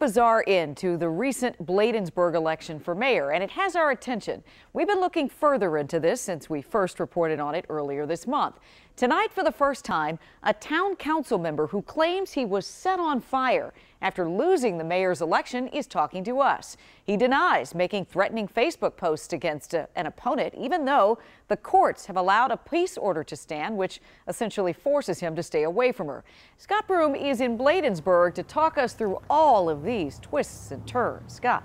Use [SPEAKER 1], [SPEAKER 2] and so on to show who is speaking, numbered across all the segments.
[SPEAKER 1] bizarre end to the recent Bladensburg election for mayor, and it has our attention. We've been looking further into this since we first reported on it earlier this month. Tonight, for the first time, a town council member who claims he was set on fire after losing the mayor's election is talking to us. He denies making threatening Facebook posts against an opponent, even though the courts have allowed a peace order to stand, which essentially forces him to stay away from her. Scott Broom is in Bladensburg to talk us through all of these twists and turns. Scott.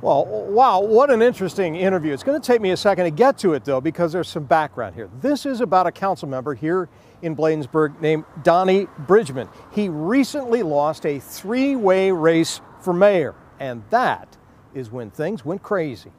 [SPEAKER 2] Well, wow, what an interesting interview. It's going to take me a second to get to it, though, because there's some background here. This is about a council member here in Bladensburg named Donnie Bridgman. He recently lost a three-way race for mayor, and that is when things went crazy.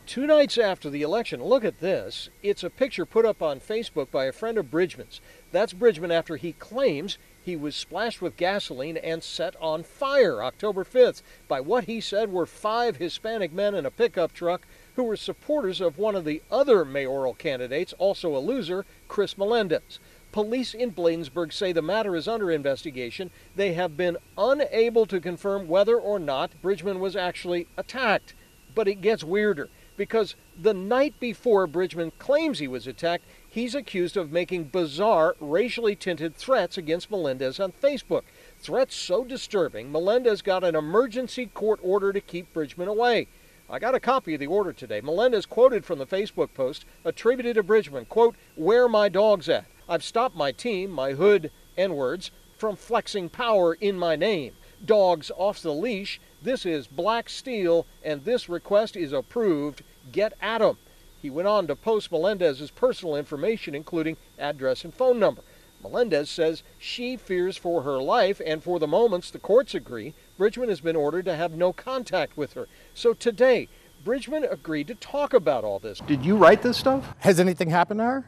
[SPEAKER 2] 2 nights after the election, look at this. It's a picture put up on Facebook by a friend of Bridgman's. That's Bridgman after he claims he was splashed with gasoline and set on fire October 5th by what he said were 5 Hispanic men in a pickup truck who were supporters of one of the other mayoral candidates, also a loser, Chris Melendez. Police in Bladensburg say the matter is under investigation. They have been unable to confirm whether or not Bridgman was actually attacked. But it gets weirder, because the night before Bridgman claims he was attacked, he's accused of making bizarre, racially tinted threats against Melendez on Facebook. Threats so disturbing, Melendez got an emergency court order to keep Bridgman away. I got a copy of the order today. Melendez quoted from the Facebook post attributed to Bridgman, quote, "Where my dog's at. I've stopped my team, my hood, N-words, from flexing power in my name. Dogs off the leash. This is black steel, and this request is approved. Get at 'em." He went on to post Melendez's personal information, including address and phone number. Melendez says she fears for her life, and for the moments the courts agree, Bridgman has been ordered to have no contact with her. So today, Bridgman agreed to talk about all this. Did you write this stuff?
[SPEAKER 3] Has anything happened to her?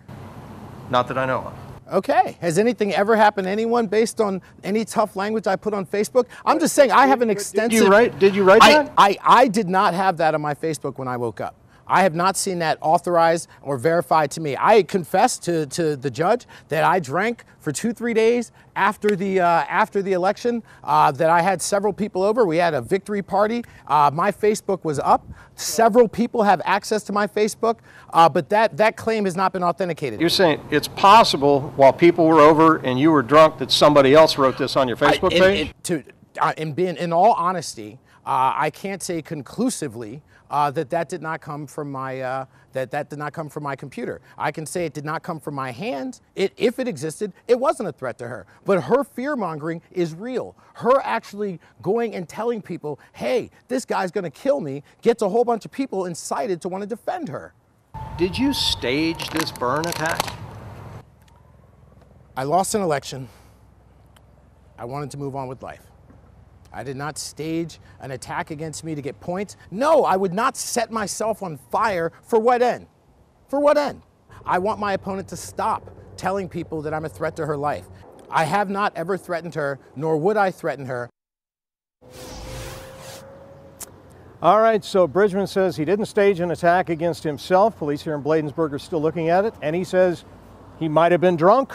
[SPEAKER 2] Not that I know of.
[SPEAKER 3] Okay. Has anything ever happened to anyone based on any tough language I put on Facebook? I'm just saying I have an extensive...
[SPEAKER 2] Did you write that?
[SPEAKER 3] I did not have that on my Facebook when I woke up. I have not seen that authorized or verified to me. I confessed to the judge that I drank for 2-3 days after the election, that I had several people over. We had a victory party. My Facebook was up. Several people have access to my Facebook, but that claim has not been authenticated.
[SPEAKER 2] You're saying it's possible while people were over and you were drunk that somebody else wrote this on your Facebook page?
[SPEAKER 3] In all honesty, I can't say conclusively that did not come from my that did not come from my computer. I can say it did not come from my hands. If it existed, it wasn't a threat to her. But her fear-mongering is real. Her actually going and telling people, "Hey, this guy's going to kill me," gets a whole bunch of people incited to want to defend her.
[SPEAKER 2] Did you stage this burn attack?
[SPEAKER 3] I lost an election. I wanted to move on with life. I did not stage an attack against me to get points. No, I would not set myself on fire. For what end? For what end? I want my opponent to stop telling people that I'm a threat to her life. I have not ever threatened her, nor would I threaten her.
[SPEAKER 2] All right, so Bridgman says he didn't stage an attack against himself. Police here in Bladensburg are still looking at it, and he says he might have been drunk,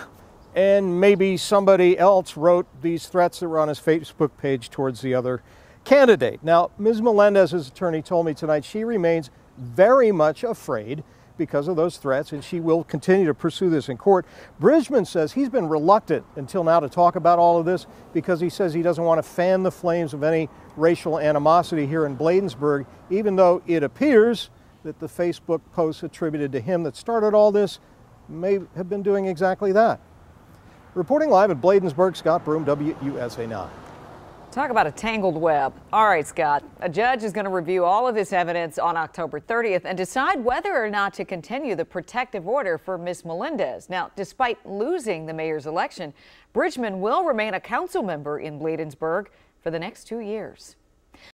[SPEAKER 2] and maybe somebody else wrote these threats that were on his Facebook page towards the other candidate. Now, Ms. Melendez's attorney told me tonight she remains very much afraid because of those threats, and she will continue to pursue this in court. Bridgman says he's been reluctant until now to talk about all of this because he says he doesn't want to fan the flames of any racial animosity here in Bladensburg, even though it appears that the Facebook posts attributed to him that started all this may have been doing exactly that. Reporting live at Bladensburg, Scott Broom, WUSA 9.
[SPEAKER 1] Talk about a tangled web. All right, Scott. A judge is going to review all of this evidence on October 30th and decide whether or not to continue the protective order for Ms. Melendez. Now, despite losing the mayor's election, Bridgman will remain a council member in Bladensburg for the next 2 years.